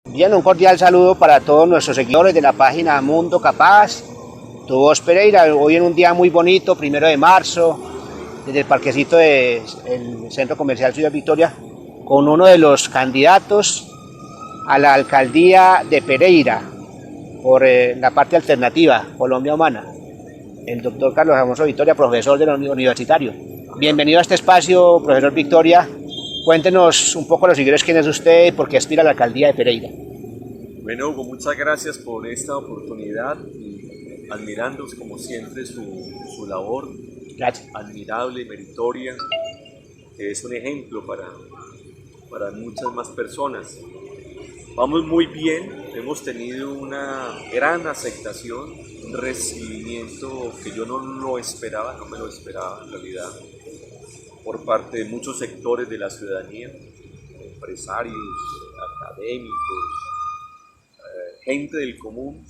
Bien, un cordial saludo para todos nuestros seguidores de la página Mundo Capaz. Tu voz Pereira, hoy en un día muy bonito, 1 de marzo, desde el parquecito del Centro Comercial Ciudad Victoria, con uno de los candidatos a la alcaldía de Pereira, por la parte alternativa, Colombia Humana, el doctor Carlos Alfonso Victoria, profesor del universitario. Bienvenido a este espacio, profesor Victoria. Cuéntenos un poco a los seguidores quién es usted y por qué aspira a la alcaldía de Pereira. Bueno, Hugo, muchas gracias por esta oportunidad y admirando como siempre su labor. Gracias. Admirable, meritoria, que es un ejemplo para muchas más personas. Vamos muy bien, hemos tenido una gran aceptación, un recibimiento que yo no lo esperaba, no me lo esperaba en realidad, por parte de muchos sectores de la ciudadanía, empresarios, académicos, gente del común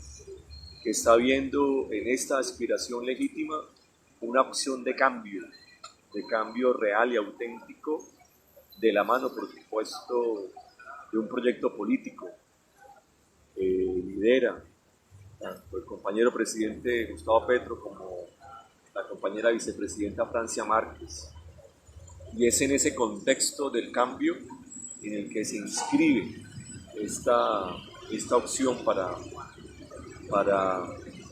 que está viendo en esta aspiración legítima una opción de cambio real y auténtico, de la mano, por supuesto, de un proyecto político que lidera tanto el compañero presidente Gustavo Petro como la compañera vicepresidenta Francia Márquez. Y es en ese contexto del cambio en el que se inscribe esta opción para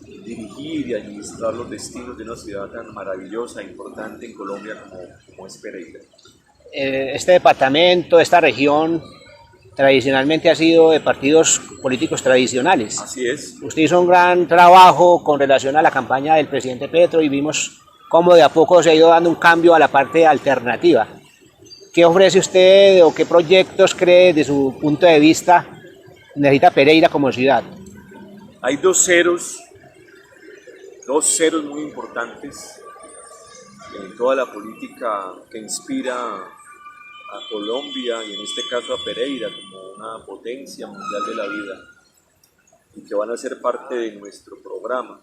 dirigir y administrar los destinos de una ciudad tan maravillosa e importante en Colombia como es Pereira. Este departamento, esta región, tradicionalmente ha sido de partidos políticos tradicionales. Así es. Usted hizo un gran trabajo con relación a la campaña del presidente Petro y vimos cómo de a poco se ha ido dando un cambio a la parte alternativa. ¿Qué ofrece usted o qué proyectos cree desde su punto de vista necesita Pereira como ciudad? Hay dos ceros muy importantes en toda la política que inspira a Colombia y en este caso a Pereira como una potencia mundial de la vida y que van a ser parte de nuestro programa,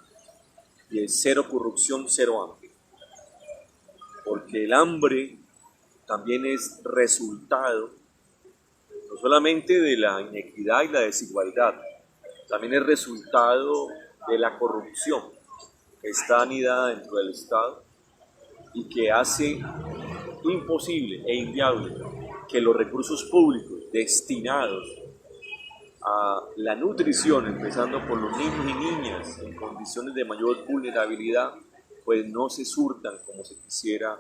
y es cero corrupción, cero hambre, porque el hambre también es resultado no solamente de la inequidad y la desigualdad, también es resultado de la corrupción que está anidada dentro del Estado y que hace imposible e inviable que los recursos públicos destinados a la nutrición, empezando por los niños y niñas en condiciones de mayor vulnerabilidad, pues no se surtan como se quisiera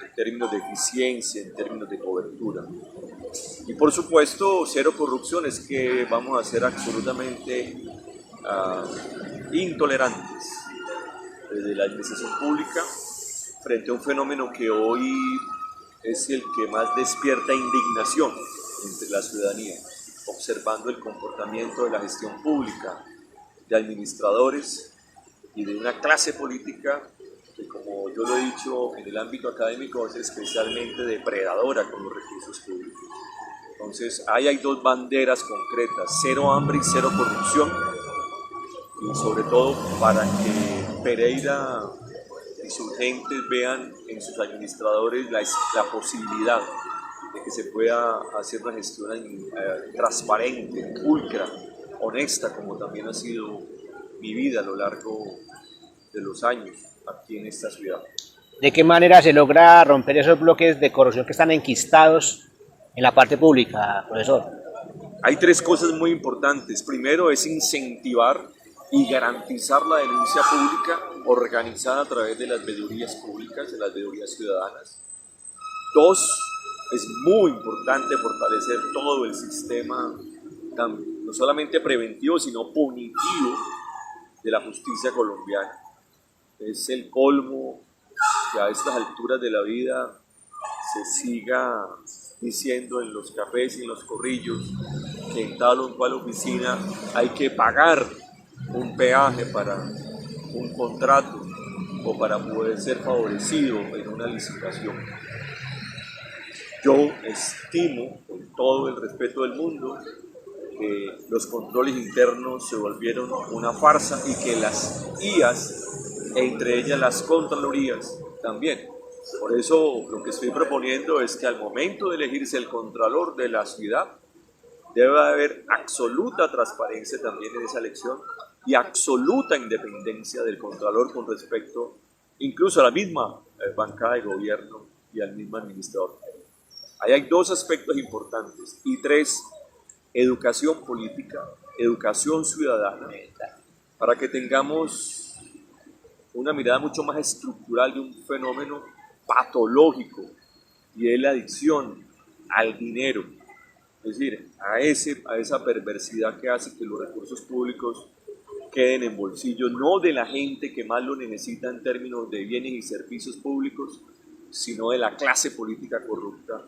en términos de eficiencia, en términos de cobertura. Y por supuesto, cero corrupción es que vamos a ser absolutamente intolerantes desde la administración pública frente a un fenómeno que hoy es el que más despierta indignación entre la ciudadanía, observando el comportamiento de la gestión pública, de administradores y de una clase política que, como yo lo he dicho en el ámbito académico, es especialmente depredadora con los recursos públicos. Entonces, ahí hay dos banderas concretas: cero hambre y cero corrupción, y sobre todo para que Pereira y sus gentes vean en sus administradores la posibilidad de que se pueda hacer una gestión transparente, pulcra, honesta, como también ha sido mi vida a lo largo de los años aquí en esta ciudad. ¿De qué manera se logra romper esos bloques de corrupción que están enquistados en la parte pública, profesor? Hay tres cosas muy importantes. Primero es incentivar y garantizar la denuncia pública organizada a través de las veedurías públicas, de las veedurías ciudadanas. Dos, es muy importante fortalecer todo el sistema, no solamente preventivo, sino punitivo de la justicia colombiana. Es el colmo que a estas alturas de la vida se siga diciendo en los cafés y en los corrillos que en tal o cual oficina hay que pagar un peaje para un contrato o para poder ser favorecido en una licitación. Yo estimo, con todo el respeto del mundo, que los controles internos se volvieron una farsa y que las IAS, e entre ellas las contralorías, también. Por eso lo que estoy proponiendo es que al momento de elegirse el contralor de la ciudad, Debe haber absoluta transparencia también en esa elección y absoluta independencia del Contralor con respecto incluso a la misma bancada de gobierno y al mismo administrador. Ahí hay dos aspectos importantes y tres: educación política, educación ciudadana, para que tengamos una mirada mucho más estructural de un fenómeno patológico y es la adicción al dinero, es decir, a esa perversidad que hace que los recursos públicos queden en bolsillo no de la gente que más lo necesita en términos de bienes y servicios públicos, sino de la clase política corrupta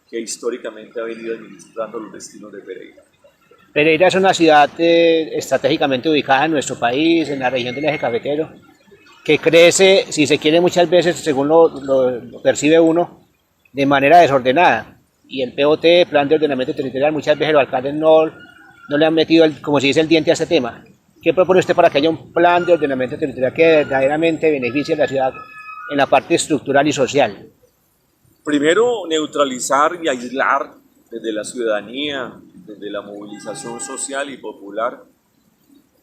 que históricamente ha venido administrando los destinos de Pereira. Pereira es una ciudad estratégicamente ubicada en nuestro país, en la región del eje cafetero, que crece, si se quiere, muchas veces, según lo percibe uno, de manera desordenada. Y el POT, Plan de Ordenamiento Territorial, muchas veces los alcaldes no le han metido, como se dice, el diente a este tema. ¿Qué propone usted para que haya un plan de ordenamiento territorial que verdaderamente beneficie a la ciudad en la parte estructural y social? Primero, neutralizar y aislar desde la ciudadanía, desde la movilización social y popular,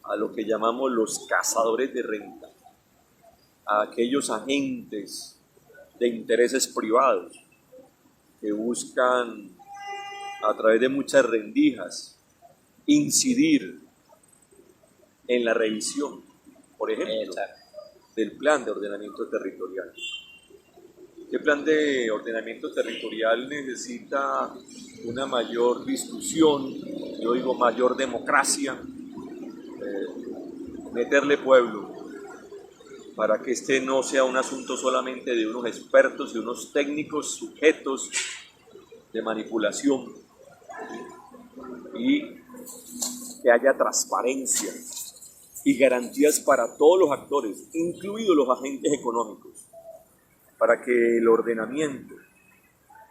a lo que llamamos los cazadores de renta, a aquellos agentes de intereses privados que buscan, a través de muchas rendijas, incidir en la revisión, por ejemplo, del plan de ordenamiento territorial. ¿Qué plan de ordenamiento territorial necesita una mayor discusión? Yo digo mayor democracia, meterle pueblo, para que este no sea un asunto solamente de unos expertos y unos técnicos sujetos de manipulación, y que haya transparencia y garantías para todos los actores, incluidos los agentes económicos, para que el ordenamiento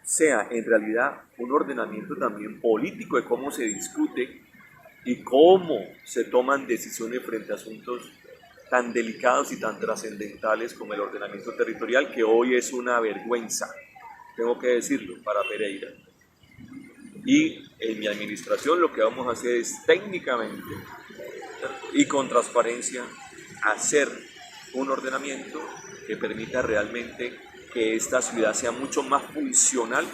sea en realidad un ordenamiento también político de cómo se discute y cómo se toman decisiones frente a asuntos tan delicados y tan trascendentales como el ordenamiento territorial, que hoy es una vergüenza, tengo que decirlo, para Pereira. Y en mi administración lo que vamos a hacer es técnicamente y con transparencia hacer un ordenamiento que permita realmente que esta ciudad sea mucho más funcional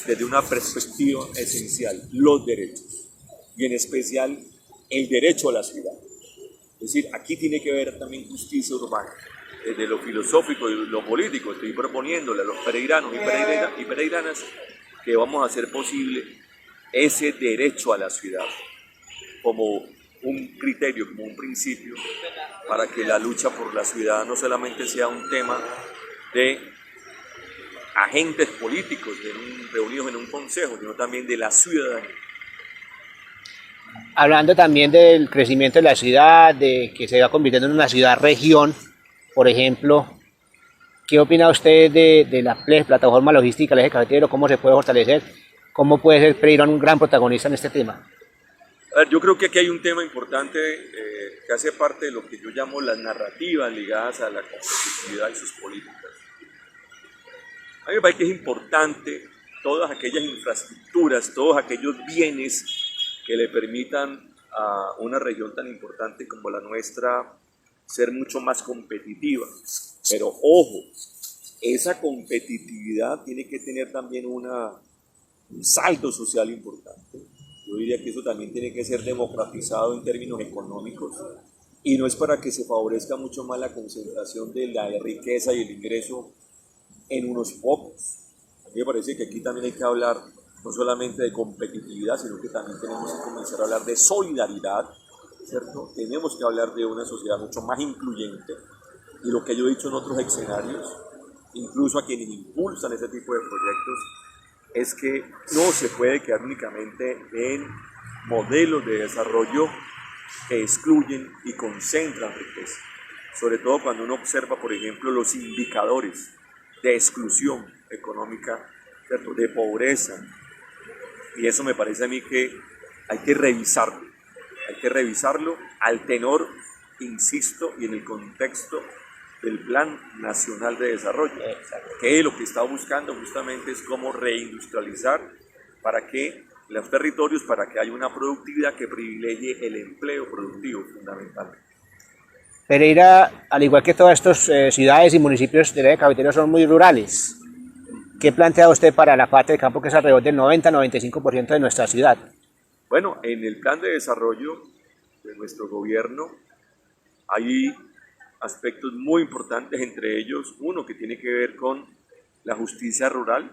desde una perspectiva esencial, los derechos, y en especial el derecho a la ciudad. Es decir, aquí tiene que haber también justicia urbana. Desde lo filosófico y lo político estoy proponiéndole a los pereiranos y pereiranas que vamos a hacer posible ese derecho a la ciudad como un criterio, como un principio, para que la lucha por la ciudad no solamente sea un tema de agentes políticos reunidos en un consejo, sino también de la ciudadanía. Hablando también del crecimiento de la ciudad, de que se va convirtiendo en una ciudad-región, por ejemplo, ¿qué opina usted de la plataforma logística del eje cafetero? ¿Cómo se puede fortalecer? ¿Cómo puede ser Pereira un gran protagonista en este tema? A ver, yo creo que aquí hay un tema importante que hace parte de lo que yo llamo las narrativas ligadas a la competitividad y sus políticas. A mí me parece que es importante todas aquellas infraestructuras, todos aquellos bienes que le permitan a una región tan importante como la nuestra ser mucho más competitiva. Pero ojo, esa competitividad tiene que tener también un salto social importante. Yo diría que eso también tiene que ser democratizado en términos económicos, y no es para que se favorezca mucho más la concentración de la riqueza y el ingreso en unos pocos. A mí me parece que aquí también hay que hablar no solamente de competitividad, sino que también tenemos que comenzar a hablar de solidaridad, ¿cierto? Tenemos que hablar de una sociedad mucho más incluyente, y lo que yo he dicho en otros escenarios, incluso a quienes impulsan ese tipo de proyectos, es que no se puede quedar únicamente en modelos de desarrollo que excluyen y concentran riqueza. Sobre todo cuando uno observa, por ejemplo, los indicadores de exclusión económica, ¿cierto?, de pobreza. Y eso me parece a mí que hay que revisarlo al tenor, insisto, y en el contexto del Plan Nacional de Desarrollo, que lo que está buscando justamente es cómo reindustrializar para que los territorios para que haya una productividad que privilegie el empleo productivo fundamentalmente. Pereira, al igual que todas estas ciudades y municipios del eje cafetero, son muy rurales. ¿Qué plantea usted para la parte de campo, que es alrededor del 90-95% de nuestra ciudad? Bueno, en el plan de desarrollo de nuestro gobierno hay aspectos muy importantes, entre ellos uno que tiene que ver con la justicia rural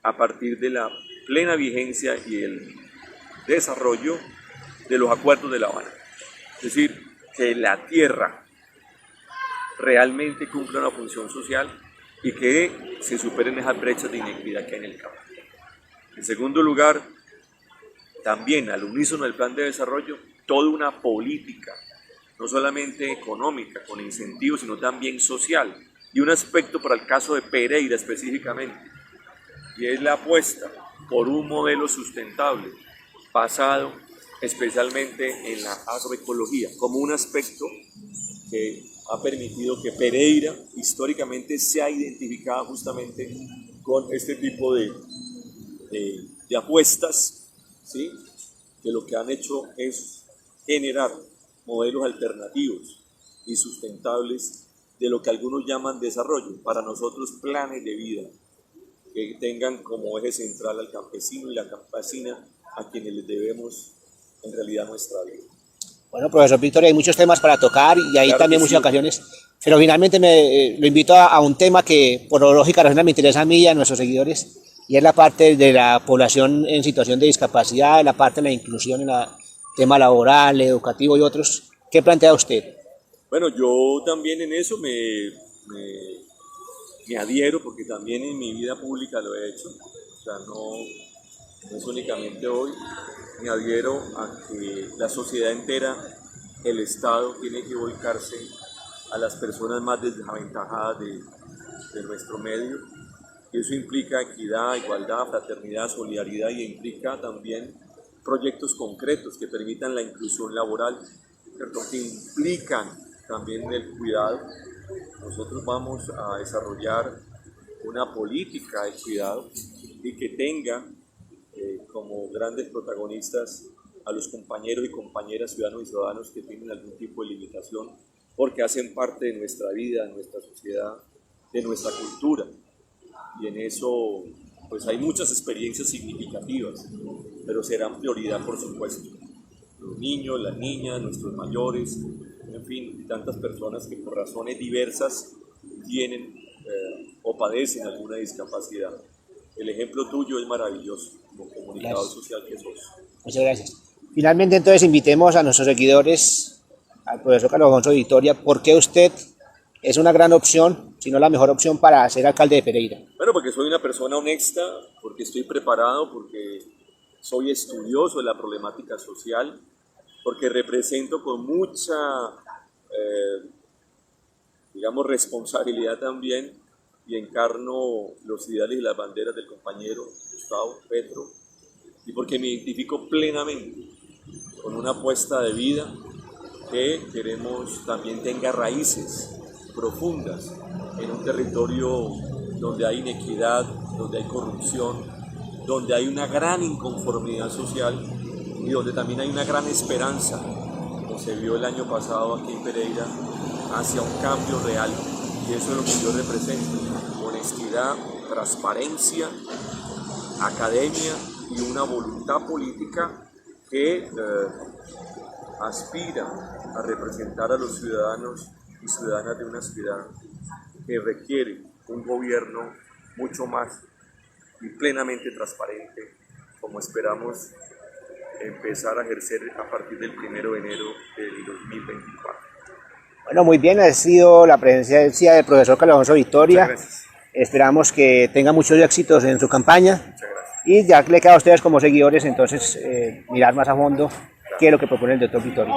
a partir de la plena vigencia y el desarrollo de los acuerdos de La Habana. Es decir, que la tierra realmente cumpla una función social y que se superen esas brechas de inequidad que hay en el campo. En segundo lugar, también al unísono del plan de desarrollo, toda una política, no solamente económica, con incentivos, sino también social. Y un aspecto para el caso de Pereira específicamente, y es la apuesta por un modelo sustentable, basado especialmente en la agroecología, como un aspecto que ha permitido que Pereira históricamente sea identificada justamente con este tipo de apuestas, ¿sí? Que lo que han hecho es generar modelos alternativos y sustentables de lo que algunos llaman desarrollo, para nosotros planes de vida que tengan como eje central al campesino y la campesina, a quienes les debemos en realidad nuestra vida. Bueno, profesor Víctor, hay muchos temas para tocar y hay Claro también que muchas sí. ocasiones, pero finalmente lo invito a un tema que por lógica razón me interesa a mí y a nuestros seguidores, y es la parte de la población en situación de discapacidad, la parte de la inclusión en el tema laboral, educativo y otros. ¿Qué plantea usted? Bueno, yo también en eso me adhiero, porque también en mi vida pública lo he hecho, o sea, no es únicamente hoy. Me adhiero a que la sociedad entera, el Estado, tiene que volcarse a las personas más desaventajadas de nuestro medio. Y eso implica equidad, igualdad, fraternidad, solidaridad, y implica también proyectos concretos que permitan la inclusión laboral, ¿cierto? Que implican también el cuidado. Nosotros vamos a desarrollar una política de cuidado y que tenga como grandes protagonistas a los compañeros y compañeras, ciudadanos y ciudadanos que tienen algún tipo de limitación, porque hacen parte de nuestra vida, de nuestra sociedad, de nuestra cultura. Y en eso pues hay muchas experiencias significativas, pero serán prioridad, por supuesto. Los niños, las niñas, nuestros mayores, en fin, tantas personas que por razones diversas tienen o padecen alguna discapacidad. El ejemplo tuyo es maravilloso, como comunicador social que sos. Muchas gracias. Finalmente, entonces, invitemos a nuestros seguidores, al profesor Carlos Alfonso Vitoria. ¿Por qué usted es una gran opción, si no la mejor opción, para ser alcalde de Pereira? Bueno, porque soy una persona honesta, porque estoy preparado, porque soy estudioso de la problemática social, porque represento con mucha, digamos, responsabilidad también, y encarno los ideales y las banderas del compañero Gustavo Petro, y porque me identifico plenamente con una apuesta de vida que queremos también tenga raíces profundas en un territorio donde hay inequidad, donde hay corrupción, donde hay una gran inconformidad social y donde también hay una gran esperanza, como se vio el año pasado aquí en Pereira, hacia un cambio real. Y eso es lo que yo represento: honestidad, transparencia, academia y una voluntad política que aspira a representar a los ciudadanos y ciudadanas de una ciudad que requiere un gobierno mucho más y plenamente transparente, como esperamos empezar a ejercer a partir del 1 de enero del 2024. Bueno, muy bien, ha sido la presencia del profesor Carlos Alfonso Vitoria. Muchas gracias. Esperamos que tenga muchos éxitos en su campaña. Muchas gracias. Y ya le queda a ustedes como seguidores entonces mirar más a fondo qué es lo que propone el doctor Vitoria.